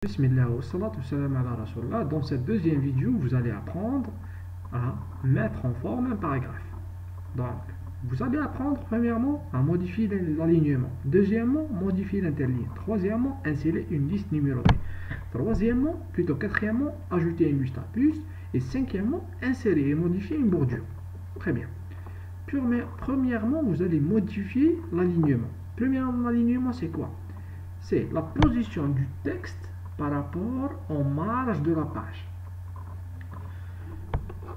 Bismillah wa salatu salam ala Rasulullah. Dans cette deuxième vidéo, vous allez apprendre à mettre en forme un paragraphe. Donc, vous allez apprendre premièrement à modifier l'alignement. Deuxièmement, modifier l'interligne. Troisièmement, insérer une liste numérotée. Quatrièmement, ajouter une liste à puce. Et cinquièmement, insérer et modifier une bordure. Très bien. Premièrement, vous allez modifier l'alignement. Premièrement, l'alignement, c'est quoi? C'est la position du texte par rapport aux marges de la page.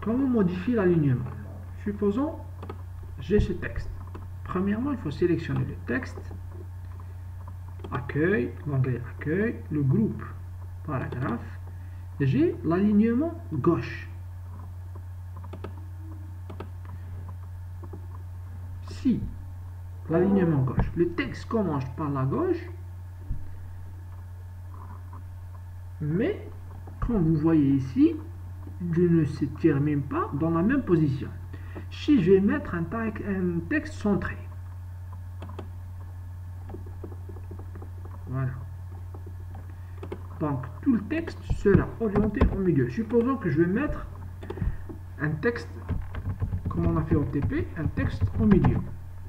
Comment modifier l'alignement? Supposons, j'ai ce texte. Premièrement, il faut sélectionner le texte, accueil, l'onglet accueil, le groupe paragraphe. J'ai l'alignement gauche. Si l'alignement gauche, le texte commence par la gauche, mais comme vous voyez ici, je ne se termine pas dans la même position. Si je vais mettre un texte centré, voilà. Donc tout le texte sera orienté au milieu. Supposons que je vais mettre un texte, comme on a fait au TP, un texte au milieu.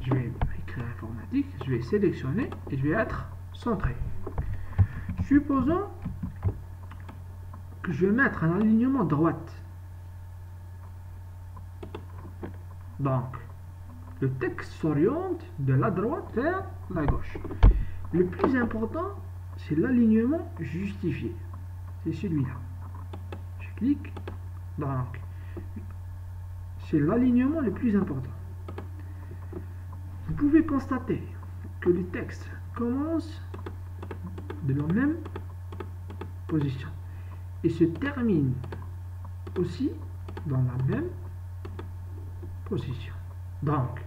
Je vais écrire informatique, je vais sélectionner et je vais être centré. Supposons que je vais mettre un alignement droite. Donc, le texte s'oriente de la droite vers la gauche. Le plus important, c'est l'alignement justifié. C'est celui-là. Je clique. Donc, c'est l'alignement le plus important. Vous pouvez constater que le texte commence de la même position et se termine aussi dans la même position. Donc,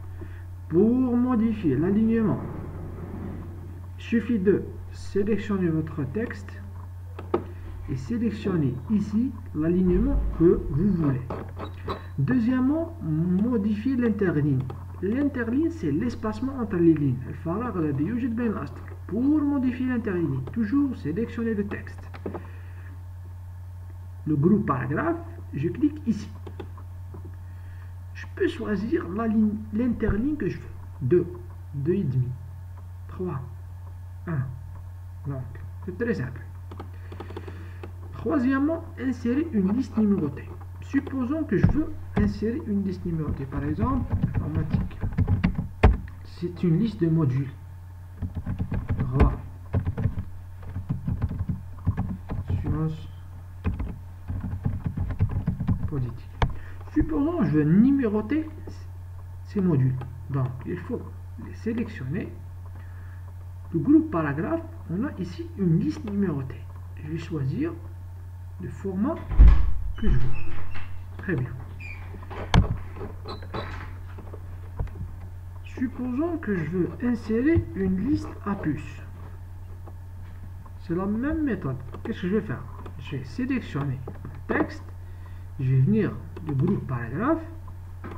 pour modifier l'alignement, il suffit de sélectionner votre texte et sélectionner ici l'alignement que vous voulez. Deuxièmement, modifier l'interligne. L'interligne, c'est l'espacement entre les lignes. Pour modifier l'interligne, toujours sélectionner le texte. Le groupe paragraphe, je clique ici. Je peux choisir l'interligne que je veux. 2, 2,5, 3, 1. Donc, c'est très simple. Troisièmement, insérer une liste numérotée. Supposons que je veux insérer une liste numérotée. Par exemple, informatique. C'est une liste de modules. Droit. Sciences. Politique. Supposons que je veux numéroter ces modules. Donc, il faut les sélectionner. Le groupe paragraphe, on a ici une liste numérotée. Je vais choisir le format que je veux. Très bien. Supposons que je veux insérer une liste à puce. C'est la même méthode. Qu'est-ce que je vais faire? Je vais sélectionner le texte. Je vais venir du groupe paragraphe,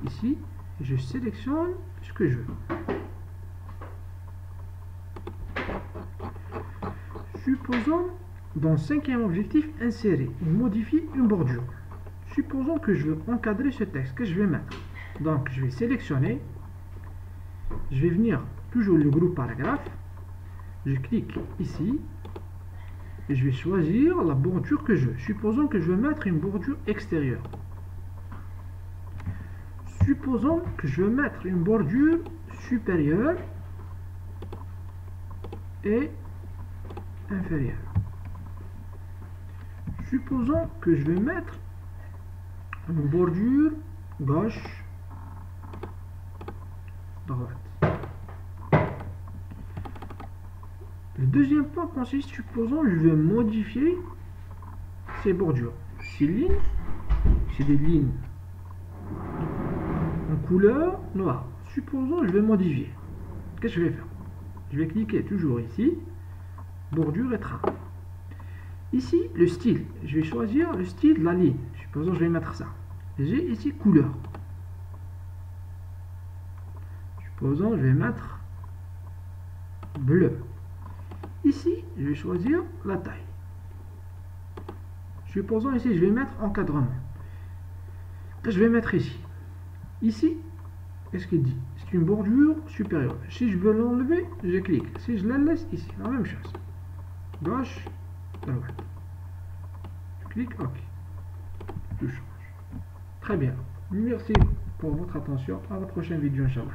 ici, et je sélectionne ce que je veux. Supposons, dans le cinquième objectif, insérer ou modifier une bordure. Supposons que je veux encadrer ce texte, que je vais mettre. Donc, je vais sélectionner, je vais venir toujours le groupe paragraphe, je clique ici, et je vais choisir la bordure que je veux. Supposons que je veux mettre une bordure extérieure. Supposons que je veux mettre une bordure supérieure et inférieure. Supposons que je vais mettre une bordure gauche, droite. Le deuxième point consiste, supposons que je vais modifier ces bordures. Ces lignes, c'est des lignes en couleur noire. Supposons que je vais modifier. Qu'est-ce que je vais faire? Je vais cliquer toujours ici, bordure et trait. Ici, le style. Je vais choisir le style de la ligne. Supposons que je vais mettre ça. J'ai ici couleur. Supposons que je vais mettre bleu. Ici, je vais choisir la taille. Supposons ici, je vais mettre encadrement. Je vais mettre ici. Ici, qu'est-ce qu'il dit? C'est une bordure supérieure. Si je veux l'enlever, je clique. Si je la laisse ici, la même chose. Gauche, droite. Je clique OK. Je change. Très bien. Merci pour votre attention. À la prochaine vidéo, Inch'Allah.